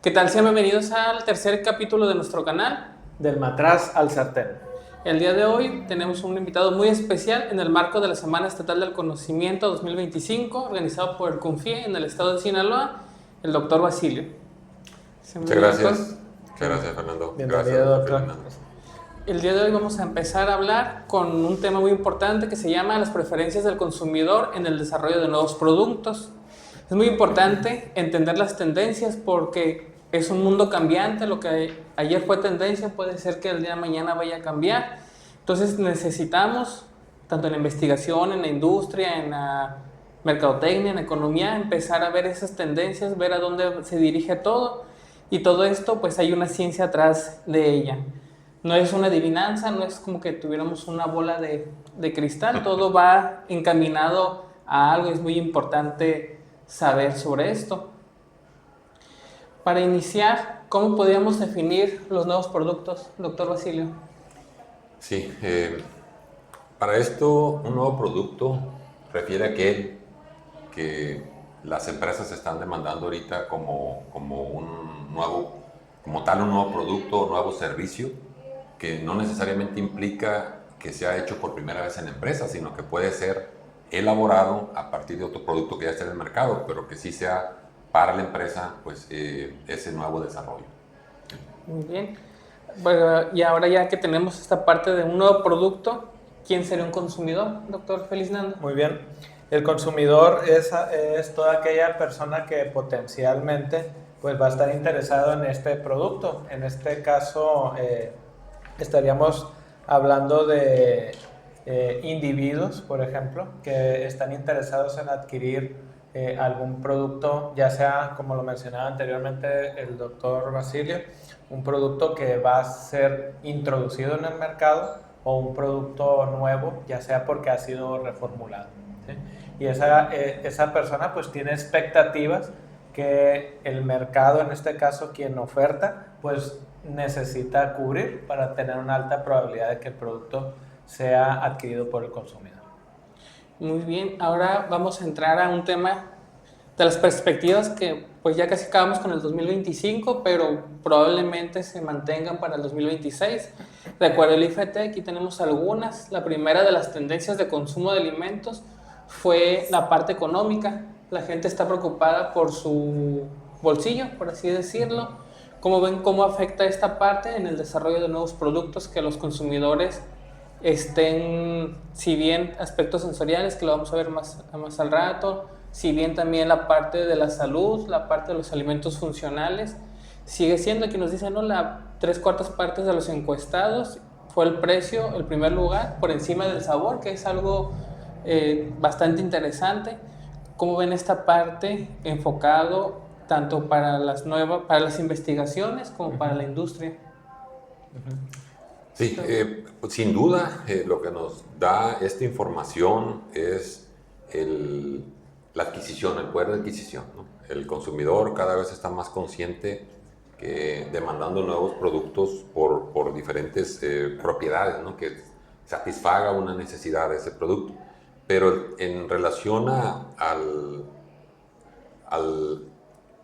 ¿Qué tal? Sean bienvenidos al tercer capítulo de nuestro canal. Del matraz al sartén. El día de hoy tenemos un invitado muy especial en el marco de la Semana Estatal del Conocimiento 2025, organizado por el CONFIE en el estado de Sinaloa, el doctor Basilio. Muchas gracias. Muchas gracias, Fernando. Bienvenido, Gracias, doctor. Fernando. El día de hoy vamos a empezar a hablar con un tema muy importante que se llama las preferencias del consumidor en el desarrollo de nuevos productos. Es muy importante entender las tendencias porque es un mundo cambiante. Lo que ayer fue tendencia puede ser que el día de mañana vaya a cambiar. Entonces necesitamos, tanto en la investigación, en la industria, en la mercadotecnia, en la economía, empezar a ver esas tendencias, ver a dónde se dirige todo. Y todo esto, pues hay una ciencia atrás de ella. No es una adivinanza, no es como que tuviéramos una bola de cristal, todo va encaminado a algo. Es muy importante saber sobre esto. Para iniciar, ¿cómo podríamos definir los nuevos productos, doctor Basilio? Sí, para esto un nuevo producto refiere a aquel que las empresas están demandando ahorita como un nuevo producto o nuevo servicio, que no necesariamente implica que sea hecho por primera vez en la empresa, sino que puede ser elaborado a partir de otro producto que ya está en el mercado, pero que sí sea para la empresa, pues ese nuevo desarrollo. Muy bien. Bueno, y ahora ya que tenemos esta parte de un nuevo producto, ¿quién sería un consumidor, doctor Feliznando? Muy bien. El consumidor es toda aquella persona que potencialmente pues, va a estar interesado en este producto. En este caso estaríamos hablando de individuos, por ejemplo, que están interesados en adquirir algún producto, ya sea, como lo mencionaba anteriormente el doctor Basilio, un producto que va a ser introducido en el mercado o un producto nuevo, ya sea porque ha sido reformulado, ¿sí? Y esa persona pues tiene expectativas que el mercado, en este caso quien oferta, pues necesita cubrir para tener una alta probabilidad de que el producto sea adquirido por el consumidor. Muy bien, ahora vamos a entrar a un tema de las perspectivas que pues ya casi acabamos con el 2025, pero probablemente se mantengan para el 2026. De acuerdo al IFT, aquí tenemos algunas. La primera de las tendencias de consumo de alimentos fue la parte económica. La gente está preocupada por su bolsillo, por así decirlo. ¿Cómo ven cómo afecta esta parte en el desarrollo de nuevos productos que los consumidores estén, si bien aspectos sensoriales, que lo vamos a ver más al rato, si bien también la parte de la salud, la parte de los alimentos funcionales, sigue siendo, aquí nos dicen, ¿no? La 3/4 partes de los encuestados fue el precio, el primer lugar, por encima del sabor, que es algo bastante interesante. ¿Cómo ven esta parte enfocado tanto para para las investigaciones como para la industria? Sí, sin duda lo que nos da esta información es la adquisición, el poder de adquisición, ¿no? El consumidor cada vez está más consciente que demandando nuevos productos por diferentes propiedades, ¿no? Que satisfaga una necesidad de ese producto. Pero en relación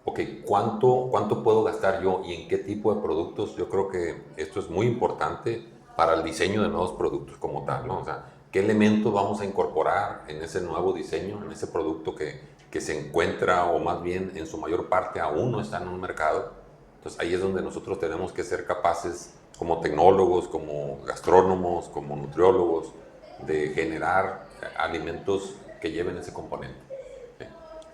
ok, ¿cuánto puedo gastar yo y en qué tipo de productos? Yo creo que esto es muy importante para el diseño de nuevos productos como tal, ¿no? O sea, ¿qué elementos vamos a incorporar en ese nuevo diseño, en ese producto que se encuentra o más bien en su mayor parte aún no está en un mercado? Entonces ahí es donde nosotros tenemos que ser capaces como tecnólogos, como gastrónomos, como nutriólogos, de generar alimentos que lleven ese componente. ¿Sí?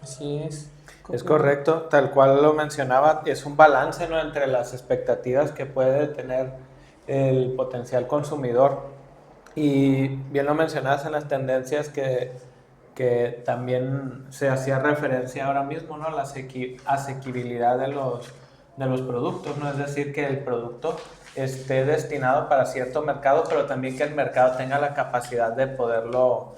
Así es. Es correcto, tal cual lo mencionaba, es un balance, ¿no?, entre las expectativas que puede tener el potencial consumidor. Y bien lo mencionabas en las tendencias que también se hacía referencia ahora mismo, ¿no?, la asequibilidad de los productos, ¿no? Es decir, que el producto esté destinado para cierto mercado, pero también que el mercado tenga la capacidad de poderlo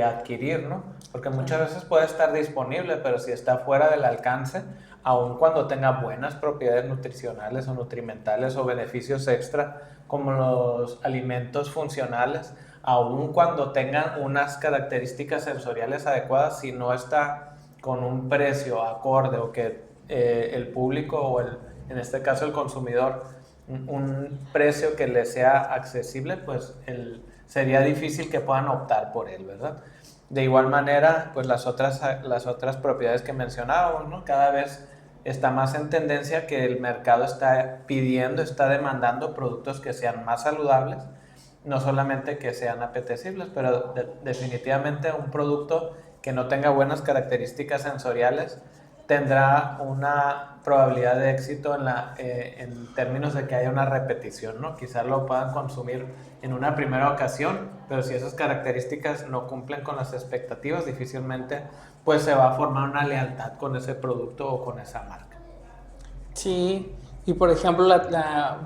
adquirir, ¿no? Porque muchas veces puede estar disponible, pero si está fuera del alcance, aun cuando tenga buenas propiedades nutricionales o nutrimentales o beneficios extra, como los alimentos funcionales, aun cuando tengan unas características sensoriales adecuadas, si no está con un precio acorde o que el público o en este caso el consumidor, un precio que le sea accesible, pues sería difícil que puedan optar por él, ¿verdad? De igual manera, pues las otras propiedades que mencionábamos, ¿no? Cada vez está más en tendencia que el mercado está pidiendo, está demandando productos que sean más saludables, no solamente que sean apetecibles, pero definitivamente un producto que no tenga buenas características sensoriales tendrá una probabilidad de éxito en términos de que haya una repetición, ¿no? Quizás lo puedan consumir en una primera ocasión, pero si esas características no cumplen con las expectativas, difícilmente pues se va a formar una lealtad con ese producto o con esa marca. Sí, y por ejemplo,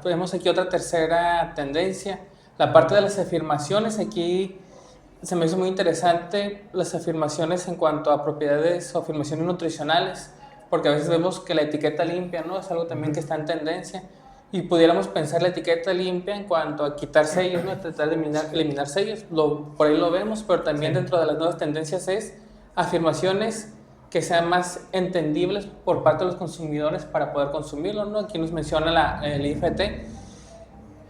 vemos aquí otra tercera tendencia, la parte de las afirmaciones. Aquí se me hizo muy interesante las afirmaciones en cuanto a propiedades o afirmaciones nutricionales, porque a veces vemos que la etiqueta limpia, ¿no? Es algo también que está en tendencia, y pudiéramos pensar la etiqueta limpia en cuanto a quitar sellos, ¿no? Tratar de eliminar sellos, por ahí lo vemos, pero también dentro de las nuevas tendencias es afirmaciones que sean más entendibles por parte de los consumidores para poder consumirlo, ¿no? Aquí nos menciona el IFT,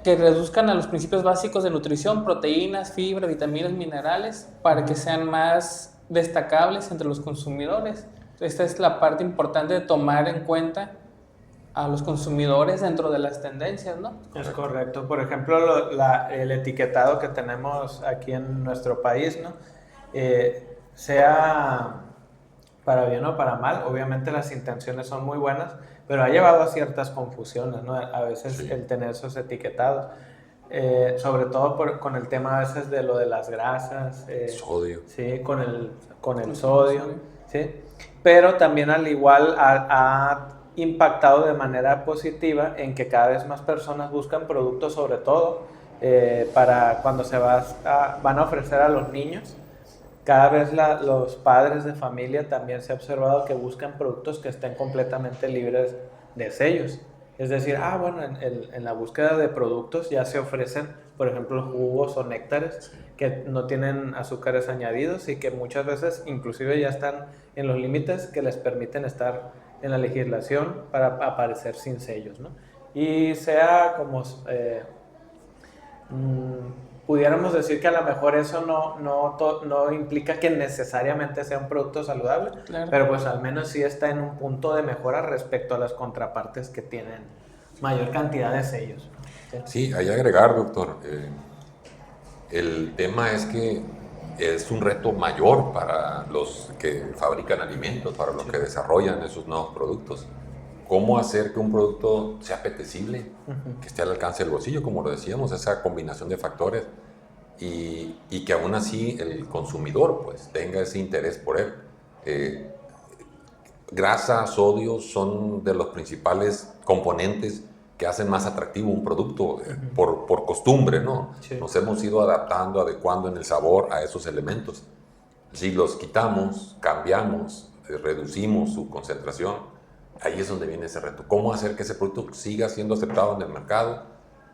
que reduzcan a los principios básicos de nutrición, proteínas, fibra, vitaminas, minerales, para que sean más destacables entre los consumidores. Esta es la parte importante de tomar en cuenta a los consumidores dentro de las tendencias, ¿no? Es correcto. Por ejemplo, el etiquetado que tenemos aquí en nuestro país, ¿no? Sea para bien o para mal, obviamente las intenciones son muy buenas, pero ha llevado a ciertas confusiones, ¿no? A veces el tener esos etiquetados, sobre todo con el tema a veces de lo de las grasas, sodio. Sí, con el sodio, ¿sí? Pero también al igual ha impactado de manera positiva en que cada vez más personas buscan productos, sobre todo para cuando van a ofrecer a los niños. Cada vez los padres de familia también se ha observado que buscan productos que estén completamente libres de sellos. Es decir, bueno, en la búsqueda de productos ya se ofrecen, por ejemplo, jugos o néctares que no tienen azúcares añadidos y que muchas veces inclusive ya están en los límites que les permiten estar en la legislación para aparecer sin sellos, ¿no? Y sea como... pudiéramos decir que a lo mejor eso no implica que necesariamente sea un producto saludable, claro, pero pues al menos sí está en un punto de mejora respecto a las contrapartes que tienen mayor cantidad de sellos. Sí, hay que agregar, doctor, el tema es que es un reto mayor para los que fabrican alimentos, para los que desarrollan esos nuevos productos. ¿Cómo hacer que un producto sea apetecible, que esté al alcance del bolsillo, como lo decíamos, esa combinación de factores, y que aún así el consumidor pues tenga ese interés por él? Grasa, sodio son de los principales componentes que hacen más atractivo un producto por costumbre, ¿no? Sí. Nos hemos ido adaptando, adecuando en el sabor a esos elementos. Si los quitamos, cambiamos, reducimos su concentración, ahí es donde viene ese reto. ¿Cómo hacer que ese producto siga siendo aceptado en el mercado?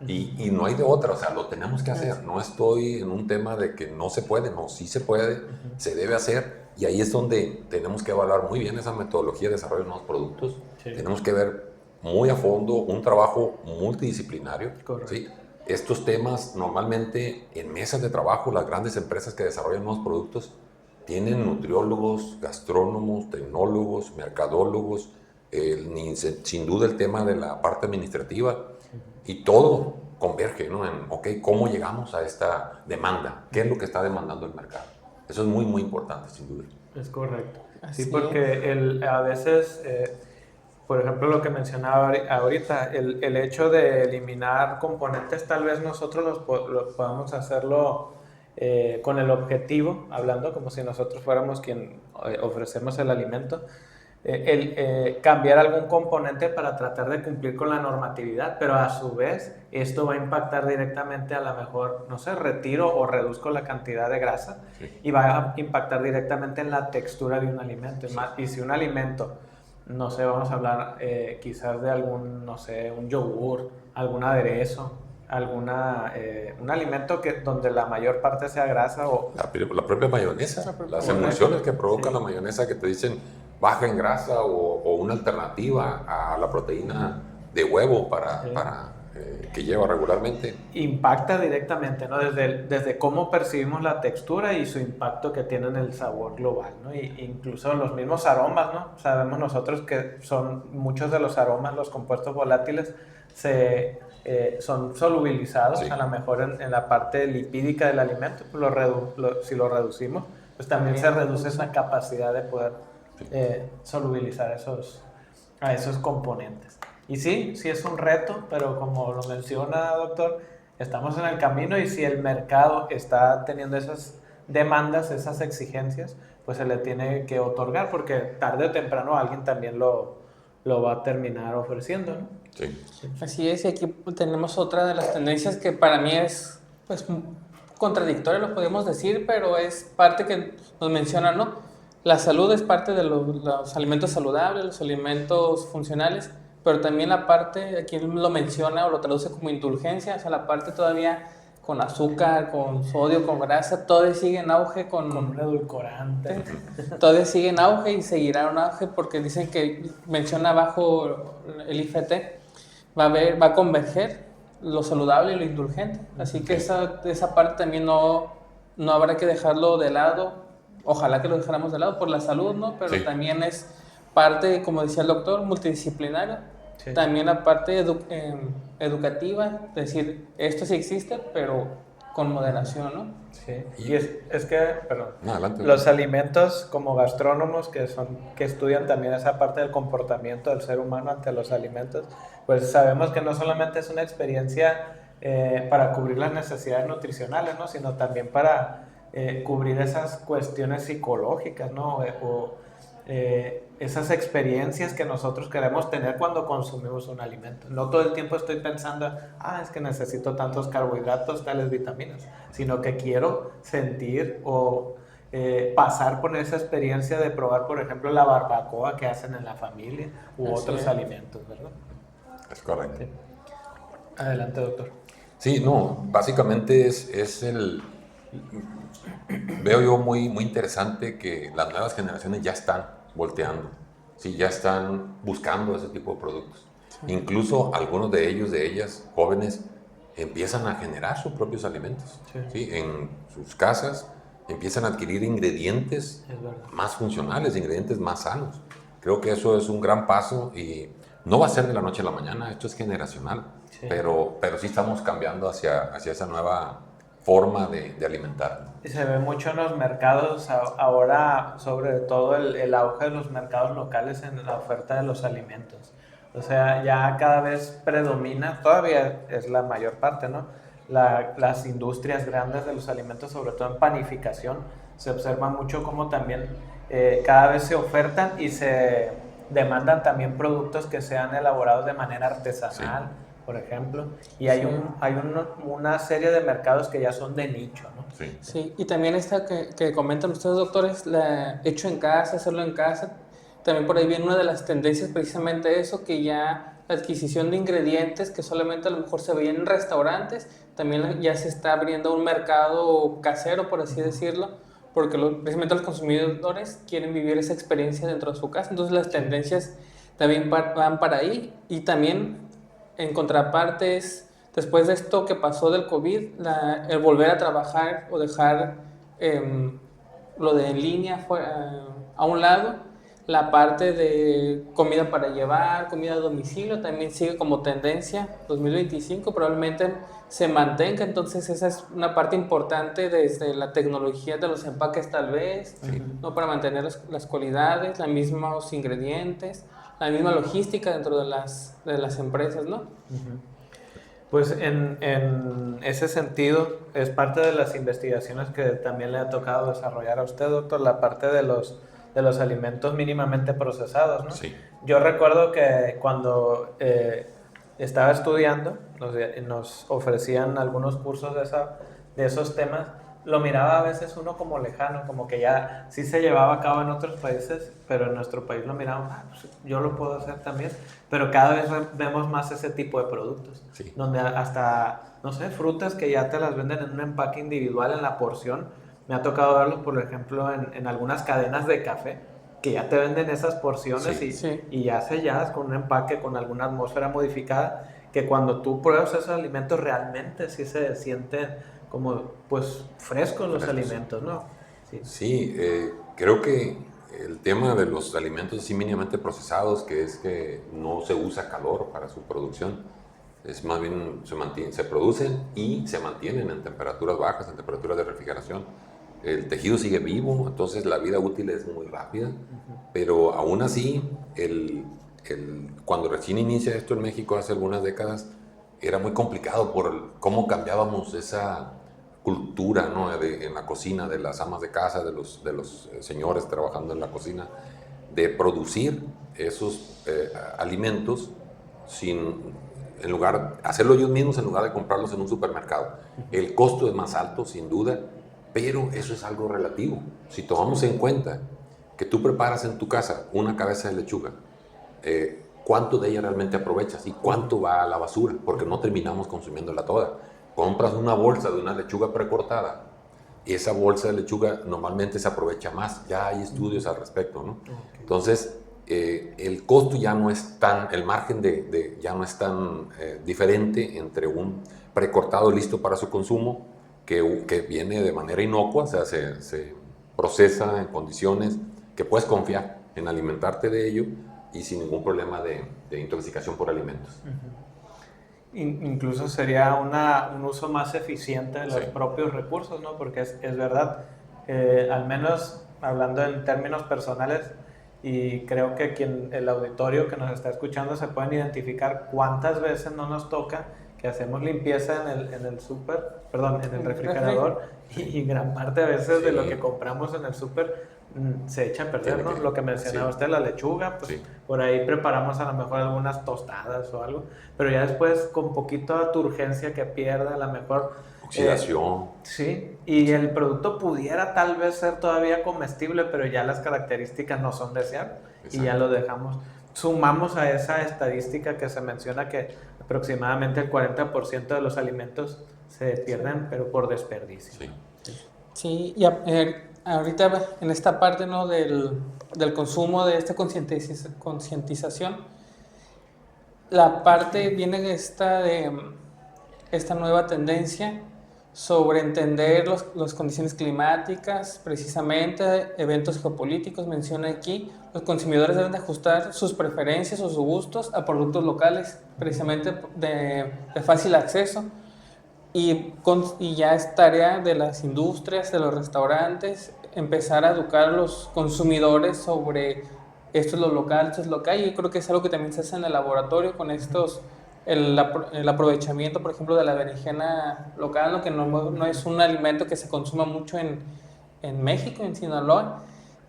Y no hay de otra, o sea, lo tenemos que hacer. No estoy en un tema de que no se puede, no, sí se puede, se debe hacer. Y ahí es donde tenemos que evaluar muy bien esa metodología de desarrollo de nuevos productos. Sí. Tenemos que ver muy a fondo un trabajo multidisciplinario. ¿Sí? Estos temas normalmente en mesas de trabajo, las grandes empresas que desarrollan nuevos productos tienen nutriólogos, gastrónomos, tecnólogos, mercadólogos, sin duda el tema de la parte administrativa, y todo converge, ¿no? En, ¿cómo llegamos a esta demanda? ¿Qué es lo que está demandando el mercado? Eso es muy, muy importante, sin duda. Es correcto. Sí, porque a veces, por ejemplo, lo que mencionaba ahorita, el hecho de eliminar componentes, tal vez nosotros podamos hacerlo con el objetivo, hablando como si nosotros fuéramos quien ofrecemos el alimento, cambiar algún componente para tratar de cumplir con la normatividad, pero a su vez esto va a impactar directamente, a lo mejor, no sé, retiro o reduzco la cantidad de grasa, sí, y va a impactar directamente en la textura de un alimento. Sí. Y si un alimento, no sé, vamos a hablar quizás de algún, no sé, un yogur, algún aderezo, un alimento donde la mayor parte sea grasa o... La propia mayonesa, las emulsiones que provocan, sí, la mayonesa, que te dicen baja en grasa o una alternativa a la proteína de huevo Sí. que lleva regularmente. Impacta directamente, ¿no? Desde cómo percibimos la textura y su impacto que tiene en el sabor global, ¿no? Y incluso los mismos aromas, ¿no? Sabemos nosotros que son muchos de los aromas, los compuestos volátiles, son solubilizados, Sí. a lo mejor en la parte lipídica del alimento, pues si lo reducimos, pues también se reduce esa capacidad de poder solubilizar a esos componentes. Y sí, sí es un reto, pero como lo menciona, doctor, estamos en el camino y si el mercado está teniendo esas demandas, esas exigencias, pues se le tiene que otorgar porque tarde o temprano alguien también lo va a terminar ofreciendo, ¿no? Sí. Así es, y aquí tenemos otra de las tendencias que para mí es pues contradictoria, lo podemos decir, pero es parte que nos menciona, ¿no? La salud es parte de los alimentos saludables, los alimentos funcionales, pero también la parte, aquí lo menciona o lo traduce como indulgencia, o sea, la parte todavía con azúcar, con sodio, con grasa, todavía sigue en auge Con un edulcorante. todavía sigue en auge y seguirá en auge porque dicen que menciona abajo el IFT, va a converger lo saludable y lo indulgente. Así que esa parte también no habrá que dejarlo de lado. Ojalá que lo dejáramos de lado por la salud, ¿no? Pero Sí. también es parte, como decía el doctor, multidisciplinaria. Sí. También la parte educativa, es decir, esto sí existe, pero con moderación, ¿no? Sí. Y es que, perdón, No, adelante. los alimentos como gastrónomos que estudian también esa parte del comportamiento del ser humano ante los alimentos, pues sabemos que no solamente es una experiencia para cubrir las necesidades nutricionales, ¿no? Sino también para cubrir esas cuestiones psicológicas, ¿no? Esas experiencias que nosotros queremos tener cuando consumimos un alimento. No todo el tiempo estoy pensando, es que necesito tantos carbohidratos, tales vitaminas, sino que quiero sentir o pasar por esa experiencia de probar, por ejemplo, la barbacoa que hacen en la familia u otros alimentos, ¿verdad? Es correcto. Sí. Adelante, doctor. Sí, no, básicamente veo yo muy interesante que las nuevas generaciones ya están volteando, sí, ya están buscando ese tipo de productos. Sí. Incluso algunos de ellos, de ellas, jóvenes, empiezan a generar sus propios alimentos. Sí. ¿Sí? En sus casas empiezan a adquirir ingredientes más funcionales, ingredientes más sanos. Creo que eso es un gran paso y no va a ser de la noche a la mañana, esto es generacional, sí. pero sí estamos cambiando hacia esa nueva forma de alimentar. Y se ve mucho en los mercados ahora, sobre todo el auge de los mercados locales en la oferta de los alimentos. O sea, ya cada vez predomina, todavía es la mayor parte, ¿no? Las industrias grandes de los alimentos, sobre todo en panificación, se observa mucho como también cada vez se ofertan y se demandan también productos que sean elaborados de manera artesanal. Sí. Por ejemplo, y hay una serie de mercados que ya son de nicho, ¿no? Sí. Sí, y también esta que comentan ustedes, doctores, hecho en casa, hacerlo en casa, también por ahí viene una de las tendencias, precisamente eso, que ya la adquisición de ingredientes que solamente a lo mejor se veían en restaurantes, también ya se está abriendo un mercado casero, por así decirlo, porque precisamente los consumidores quieren vivir esa experiencia dentro de su casa, entonces las tendencias también van para ahí, y también en contrapartes, después de esto que pasó del COVID, el volver a trabajar o dejar lo de en línea a un lado, la parte de comida para llevar, comida a domicilio, también sigue como tendencia 2025, probablemente se mantenga, entonces esa es una parte importante desde la tecnología de los empaques tal vez, sí. ¿No? Para mantener las cualidades, los mismos ingredientes, la misma logística dentro de las empresas, ¿no? Uh-huh. Pues en ese sentido es parte de las investigaciones que también le ha tocado desarrollar a usted, doctor, la parte de los alimentos mínimamente procesados, ¿no? Sí. Yo recuerdo que cuando estaba estudiando, nos ofrecían algunos cursos de esos temas, lo miraba a veces uno como lejano, como que ya sí se llevaba a cabo en otros países, pero en nuestro país lo miramos, pues yo lo puedo hacer también, pero cada vez vemos más ese tipo de productos, sí. Donde hasta, no sé, frutas que ya te las venden en un empaque individual en la porción. Me ha tocado verlos, por ejemplo, en algunas cadenas de café, que ya te venden esas porciones Sí. y ya selladas con un empaque, con alguna atmósfera modificada, que cuando tú pruebas esos alimentos realmente sí se sienten como pues frescos los Frescos. alimentos, ¿no? Sí. Sí, creo que el tema de los alimentos así mínimamente procesados, que es que no se usa calor para su producción, es más bien se producen y se mantienen en temperaturas bajas, en temperaturas de refrigeración. El tejido sigue vivo, entonces la vida útil es muy rápida, pero aún así, cuando recién inicia esto en México hace algunas décadas, era muy complicado por cómo cambiábamos esa cultura, ¿no? En la cocina de las amas de casa, de los señores trabajando en la cocina, de producir esos alimentos en lugar, hacerlo ellos mismos en lugar de comprarlos en un supermercado. El costo es más alto, sin duda, pero eso es algo relativo. Si tomamos en cuenta que tú preparas en tu casa una cabeza de lechuga, ¿cuánto de ella realmente aprovechas y cuánto va a la basura? Porque no terminamos consumiéndola toda. Compras una bolsa de una lechuga precortada y esa bolsa de lechuga normalmente se aprovecha más. Ya hay estudios al respecto, ¿no? Okay. Entonces, el costo ya no es tan, el margen ya no es tan diferente entre un precortado listo para su consumo que viene de manera inocua, o sea, se procesa en condiciones que puedes confiar en alimentarte de ello y sin ningún problema de intoxicación por alimentos. Incluso sería un uso más eficiente de los propios recursos, ¿no? Porque es verdad, al menos hablando en términos personales, y creo que el auditorio que nos está escuchando se pueden identificar cuántas veces no nos toca que hacemos limpieza en el súper, perdón, en el refrigerador, y gran parte de veces de lo que compramos en el súper se echa a perder, ¿no? Lo que mencionaba usted, la lechuga, pues por ahí preparamos a lo mejor algunas tostadas o algo, pero ya después con poquito de turgencia que pierda, a lo mejor oxidación. Sí, y el producto pudiera tal vez ser todavía comestible, pero ya las características no son deseables y ya lo dejamos. Sumamos a esa estadística que se menciona que aproximadamente el 40% de los alimentos se pierden, pero por desperdicio. Sí, y ahorita en esta parte, ¿no? del consumo, de esta concientización, la parte viene de esta nueva tendencia sobre entender las condiciones climáticas, precisamente eventos geopolíticos, menciona aquí, los consumidores deben de ajustar sus preferencias o sus gustos a productos locales, precisamente de fácil acceso, y ya es tarea de las industrias, de los restaurantes, empezar a educar a los consumidores sobre esto es lo local, esto es lo que hay. Yo creo que es algo que también se hace en el laboratorio con el aprovechamiento, por ejemplo, de la berenjena local, ¿no? Que no es un alimento que se consuma mucho en México, en Sinaloa,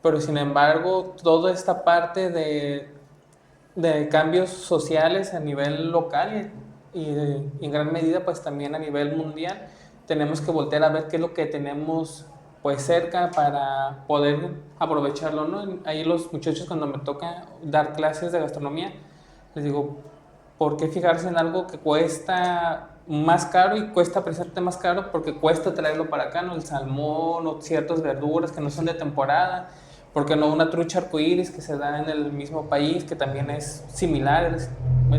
pero sin embargo, toda esta parte de cambios sociales a nivel local y en gran medida pues también a nivel mundial, tenemos que voltear a ver qué es lo que tenemos pues cerca para poder aprovecharlo, ¿no? Ahí los muchachos, cuando me toca dar clases de gastronomía, les digo, ¿por qué fijarse en algo que cuesta más caro y cuesta precisamente más caro? Porque cuesta traerlo para acá, ¿no? El salmón o ciertas verduras que no son de temporada, porque no una trucha arcoíris que se da en el mismo país, que también es similar, de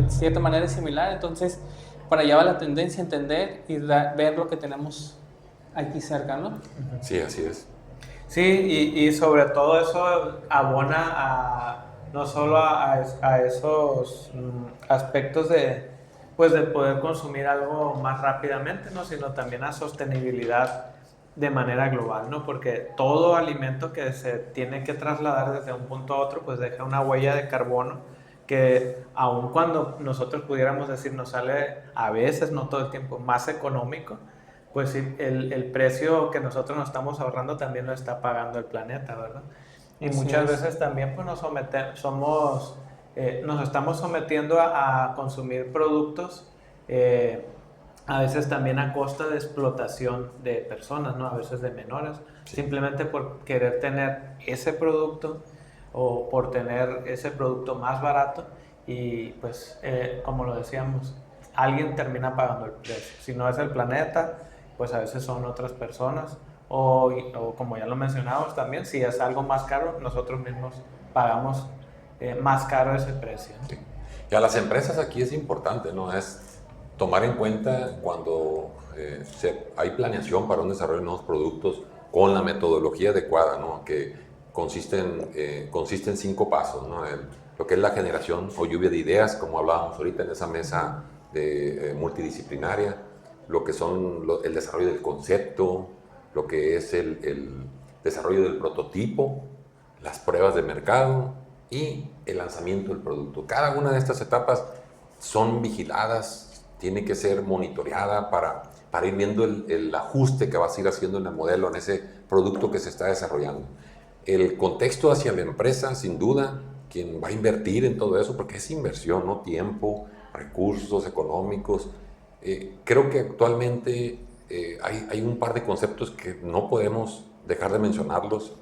cierta manera es similar. Entonces, para allá va la tendencia a entender y ver lo que tenemos aquí cerca, ¿no? Sí, así es. Sí, y sobre todo eso abona no solo a esos aspectos de poder consumir algo más rápidamente, ¿no? Sino también a sostenibilidad de manera global, ¿no? Porque todo alimento que se tiene que trasladar desde un punto a otro, pues deja una huella de carbono que aun cuando nosotros pudiéramos decir nos sale a veces, no todo el tiempo, más económico, pues sí, el precio que nosotros nos estamos ahorrando también lo está pagando el planeta, ¿verdad? Y muchas veces también pues nos estamos sometiendo a consumir productos a veces también a costa de explotación de personas, ¿no? A veces de menores, simplemente por querer tener ese producto o por tener ese producto más barato y pues como lo decíamos, alguien termina pagando el precio. Si no es el planeta, pues a veces son otras personas o como ya lo mencionamos también, si es algo más caro, nosotros mismos pagamos más caro ese precio, ¿no? Sí. Y a las empresas aquí es importante, ¿no? Es tomar en cuenta cuando hay planeación para un desarrollo de nuevos productos con la metodología adecuada, ¿no? Que consiste en 5 pasos, ¿no? Lo que es la generación o lluvia de ideas, como hablábamos ahorita en esa mesa multidisciplinaria, lo que son el desarrollo del concepto, lo que es el desarrollo del prototipo, las pruebas de mercado y el lanzamiento del producto. Cada una de estas etapas son vigiladas, tiene que ser monitoreada para ir viendo el ajuste que vas a ir haciendo en el modelo, en ese producto que se está desarrollando. El contexto hacia la empresa, sin duda, quien va a invertir en todo eso, porque es inversión, ¿no? Tiempo, recursos económicos. Creo que actualmente hay un par de conceptos que no podemos dejar de mencionarlos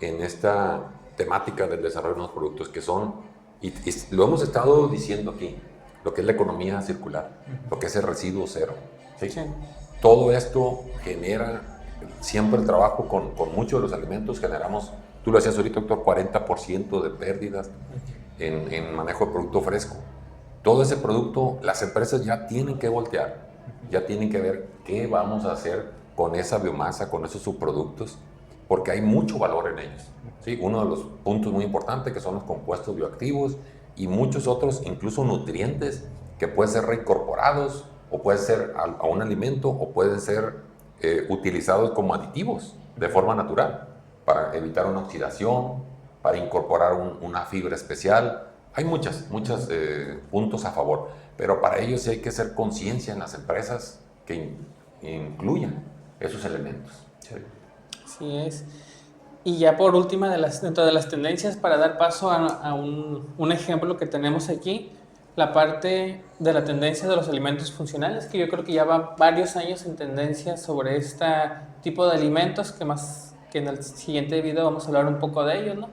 en esta temática del desarrollo de nuevos productos, que son, y lo hemos estado diciendo aquí, lo que es la economía circular, lo que es el residuo cero. ¿Sí? Sí. Todo esto genera siempre el trabajo con muchos de los alimentos, generamos, tú lo decías ahorita, doctor, 40% de pérdidas en manejo de producto fresco. Todo ese producto, las empresas ya tienen que voltear, ya tienen que ver qué vamos a hacer con esa biomasa, con esos subproductos, porque hay mucho valor en ellos. ¿Sí? Uno de los puntos muy importantes que son los compuestos bioactivos y muchos otros, incluso nutrientes, que pueden ser reincorporados o pueden ser a un alimento o pueden ser utilizados como aditivos de forma natural para evitar una oxidación, para incorporar una fibra especial. Hay muchos puntos a favor, pero para ello sí hay que hacer conciencia en las empresas que incluyan esos elementos. Sí. Así es. Y ya por última, dentro de las tendencias, para dar paso a un ejemplo que tenemos aquí, la parte de la tendencia de los alimentos funcionales, que yo creo que ya va varios años en tendencia sobre este tipo de alimentos, que en el siguiente video vamos a hablar un poco de ellos, ¿no?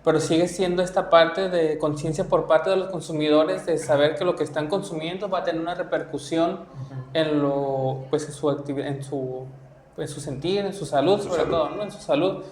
Pero sigue siendo esta parte de conciencia por parte de los consumidores, de saber que lo que están consumiendo va a tener una repercusión en su sentir, en su salud, sobre todo, ¿no? En su salud.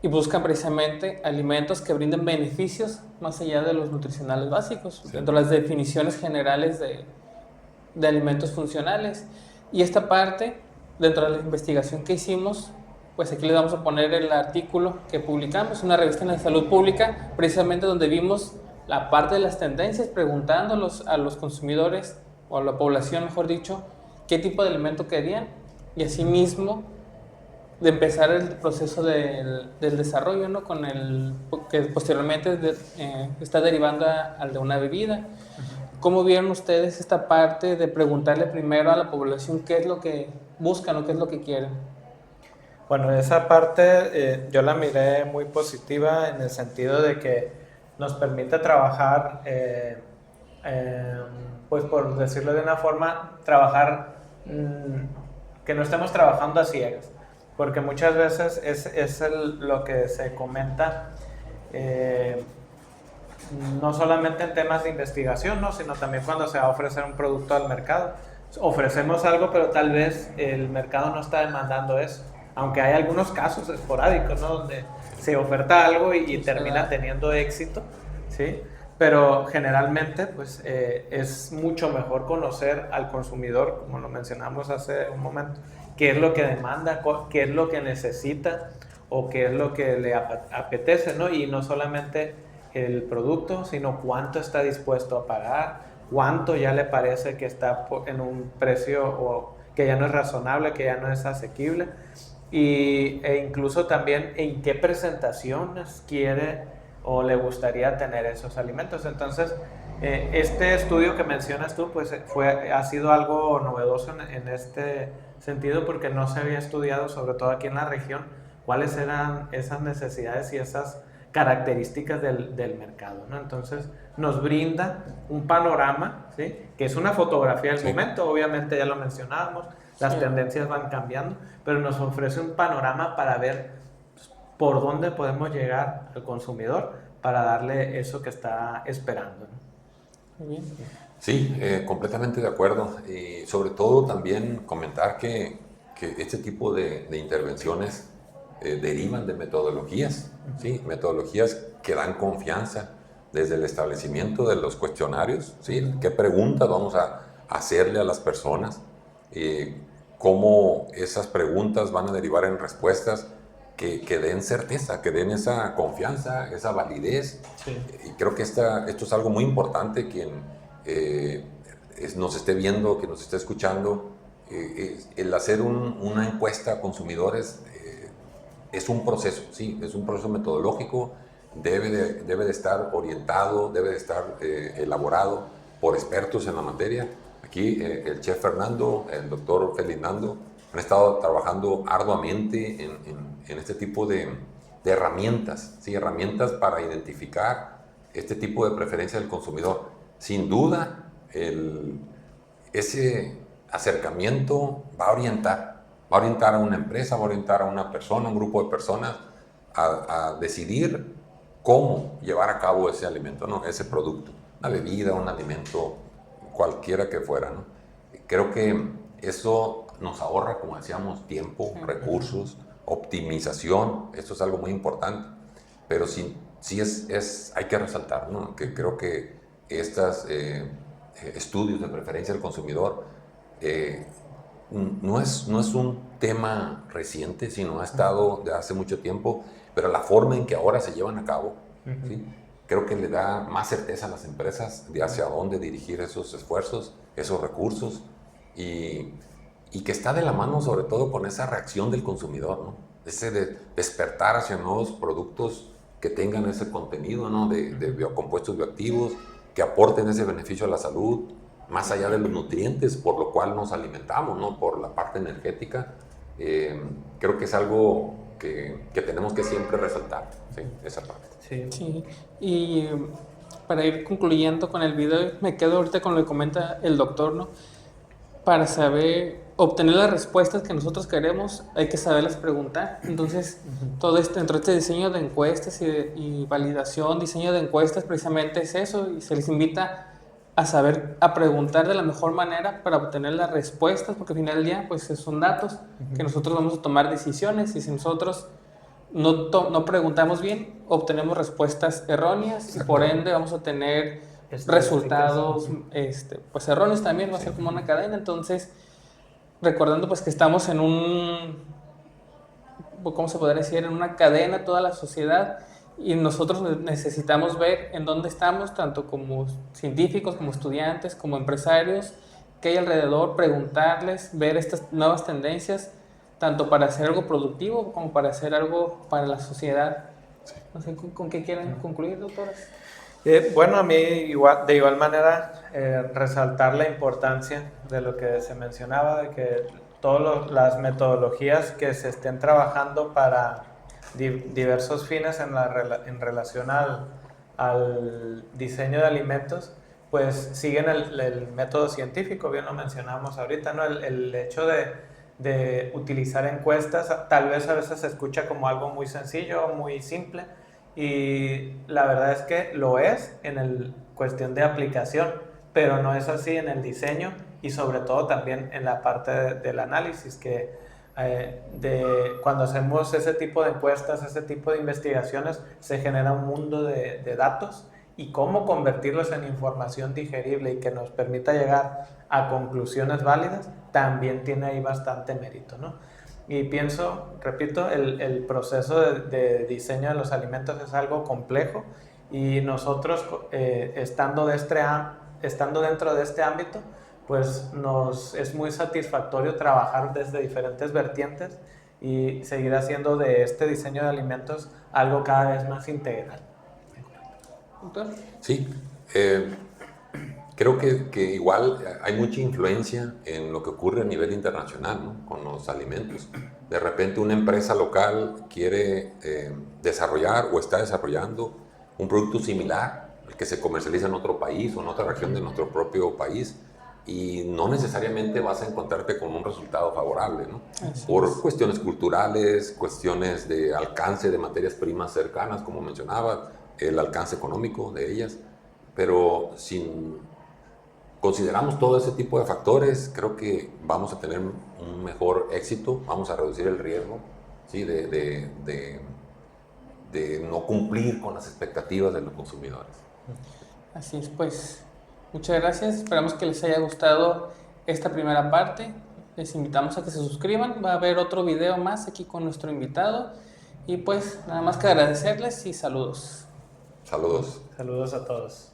Y buscan precisamente alimentos que brinden beneficios más allá de los nutricionales básicos, Sí. dentro de las definiciones generales de alimentos funcionales. Y esta parte, dentro de la investigación que hicimos, pues aquí les vamos a poner el artículo que publicamos, una revista en la salud pública, precisamente donde vimos la parte de las tendencias, preguntándolos a los consumidores, o a la población, mejor dicho, qué tipo de alimento querían, y asimismo de empezar el proceso del desarrollo, ¿no? Que posteriormente está derivando al de una bebida. ¿Cómo vieron ustedes esta parte de preguntarle primero a la población qué es lo que buscan o qué es lo que quieren? Bueno, esa parte yo la miré muy positiva en el sentido de que nos permite trabajar, pues por decirlo de una forma, trabajar, que no estemos trabajando a ciegas, porque muchas veces es lo que se comenta, no solamente en temas de investigación, ¿no? Sino también cuando se va a ofrecer un producto al mercado. Ofrecemos algo, pero tal vez el mercado no está demandando eso. Aunque hay algunos casos esporádicos, ¿no? Donde se oferta algo y termina teniendo éxito, ¿sí? Pero generalmente, pues, es mucho mejor conocer al consumidor, como lo mencionamos hace un momento, qué es lo que demanda, qué es lo que necesita o qué es lo que le apetece, ¿no? Y no solamente el producto, sino cuánto está dispuesto a pagar, cuánto ya le parece que está en un precio o que ya no es razonable, que ya no es asequible. E incluso también en qué presentaciones quiere o le gustaría tener esos alimentos. Entonces, este estudio que mencionas tú, pues ha sido algo novedoso en este sentido, porque no se había estudiado, sobre todo aquí en la región, cuáles eran esas necesidades y esas características del mercado, ¿no? Entonces, nos brinda un panorama, ¿sí? Que es una fotografía del momento, obviamente ya lo mencionábamos, las tendencias van cambiando, pero nos ofrece un panorama para ver por dónde podemos llegar al consumidor para darle eso que está esperando, ¿no? Muy bien. Sí, completamente de acuerdo. Y sobre todo también comentar que este tipo de intervenciones derivan de metodologías, ¿sí? Metodologías que dan confianza desde el establecimiento de los cuestionarios, ¿sí? ¿Qué preguntas vamos a hacerle a las personas? Cómo esas preguntas van a derivar en respuestas que den certeza, que den esa confianza, esa validez. Sí. Y creo que esto es algo muy importante. Quien nos esté viendo, que nos esté escuchando, el hacer una encuesta a consumidores es un proceso, sí, es un proceso metodológico, debe de estar orientado, debe de estar elaborado por expertos en la materia. Aquí el chef Fernando, el doctor Ferdinando han estado trabajando arduamente en este tipo de herramientas, ¿sí? Herramientas para identificar este tipo de preferencia del consumidor. Sin duda, ese acercamiento va a orientar a una empresa, va a orientar a una persona, un grupo de personas a decidir cómo llevar a cabo ese alimento, ¿no? Ese producto, una bebida, un alimento, cualquiera que fuera, ¿no? Creo que eso nos ahorra, como decíamos, tiempo, recursos, optimización. Esto es algo muy importante, pero sí hay que resaltar, ¿no? Que creo que estos estudios de preferencia del consumidor no es un tema reciente, sino ha estado de hace mucho tiempo, pero la forma en que ahora se llevan a cabo, ¿sí? Creo que le da más certeza a las empresas de hacia dónde dirigir esos esfuerzos, esos recursos, y que está de la mano sobre todo con esa reacción del consumidor, ¿no? Ese despertar hacia nuevos productos que tengan ese contenido, ¿no? de biocompuestos bioactivos, que aporten ese beneficio a la salud, más allá de los nutrientes por lo cual nos alimentamos, ¿no? Por la parte energética. Creo que es algo que tenemos que siempre resaltar, ¿sí? Esa parte. Sí. Sí, y para ir concluyendo con el video, me quedo ahorita con lo que comenta el doctor, ¿no? Para obtener las respuestas que nosotros queremos, hay que saberlas preguntar. Entonces, todo dentro de este diseño de encuestas y validación, diseño de encuestas, precisamente es eso, y se les invita a preguntar de la mejor manera para obtener las respuestas, porque al final del día, pues son datos que nosotros vamos a tomar decisiones, y si nosotros no preguntamos bien, obtenemos respuestas erróneas, y por ende vamos a tener resultados pues erróneos también, va a ser como una cadena. Entonces, recordando pues que estamos en ¿cómo se podría decir? En una cadena, toda la sociedad, y nosotros necesitamos ver en dónde estamos, tanto como científicos, como estudiantes, como empresarios, que hay alrededor, preguntarles, ver estas nuevas tendencias, tanto para hacer algo productivo como para hacer algo para la sociedad. No sé con qué quieren concluir, doctoras. Bueno, a mí de igual manera resaltar la importancia de lo que se mencionaba, de que todas las metodologías que se estén trabajando para diversos fines en relación al diseño de alimentos, pues siguen el método científico, bien lo mencionamos ahorita, ¿no? El hecho de utilizar encuestas, tal vez a veces se escucha como algo muy sencillo, muy simple, y la verdad es que lo es en cuestión de aplicación, pero no es así en el diseño y sobre todo también en la parte del análisis, que cuando hacemos ese tipo de encuestas, ese tipo de investigaciones, se genera un mundo de datos, y cómo convertirlos en información digerible y que nos permita llegar a conclusiones válidas, también tiene ahí bastante mérito, ¿no? Y pienso, repito, el proceso de diseño de los alimentos es algo complejo, y nosotros estando dentro de este ámbito, pues nos es muy satisfactorio trabajar desde diferentes vertientes y seguir haciendo de este diseño de alimentos algo cada vez más integral. Sí, creo que igual hay mucha influencia en lo que ocurre a nivel internacional, ¿no? Con los alimentos. De repente una empresa local quiere desarrollar o está desarrollando un producto similar al que se comercializa en otro país o en otra región de nuestro propio país, y no necesariamente vas a encontrarte con un resultado favorable, ¿no? Por cuestiones culturales, cuestiones de alcance de materias primas cercanas, como mencionaba, el alcance económico de ellas, pero si consideramos todo ese tipo de factores, creo que vamos a tener un mejor éxito, vamos a reducir el riesgo, ¿sí? De no cumplir con las expectativas de los consumidores. Así es, pues muchas gracias. Esperamos que les haya gustado esta primera parte. Les invitamos a que se suscriban. Va a haber otro video más aquí con nuestro invitado. Y pues nada más que agradecerles y saludos. Saludos. Saludos a todos.